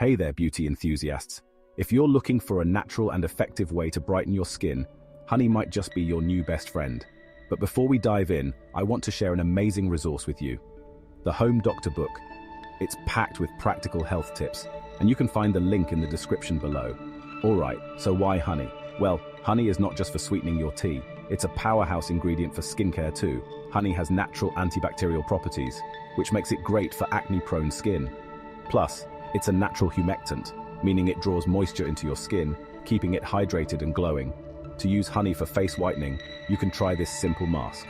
Hey there, beauty enthusiasts. If you're looking for a natural and effective way to brighten your skin, honey might just be your new best friend. But before we dive in, I want to share an amazing resource with you. The Home Doctor book. It's packed with practical health tips, and you can find the link in the description below. Alright, so why honey? Well, honey is not just for sweetening your tea. It's a powerhouse ingredient for skincare too. Honey has natural antibacterial properties, which makes it great for acne-prone skin. Plus, it's a natural humectant, meaning it draws moisture into your skin, keeping it hydrated and glowing. To use honey for face whitening, you can try this simple mask.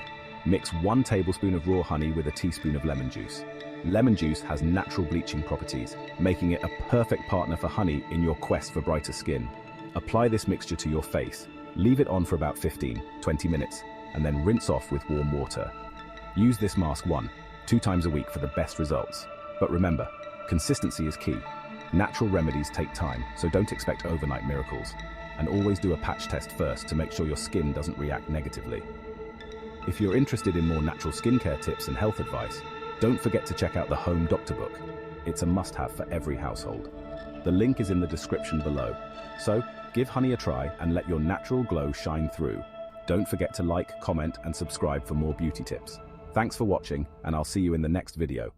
Mix 1 tablespoon of raw honey with a teaspoon of lemon juice. Lemon juice has natural bleaching properties, making it a perfect partner for honey in your quest for brighter skin. Apply this mixture to your face, leave it on for about 15-20 minutes, and then rinse off with warm water. Use this mask 1-2 times a week for the best results. But remember, consistency is key. Natural remedies take time, so don't expect overnight miracles. And always do a patch test first to make sure your skin doesn't react negatively. If you're interested in more natural skincare tips and health advice, don't forget to check out the Home Doctor book. It's a must-have for every household. The link is in the description below. So, give honey a try and let your natural glow shine through. Don't forget to like, comment, and subscribe for more beauty tips. Thanks for watching, and I'll see you in the next video.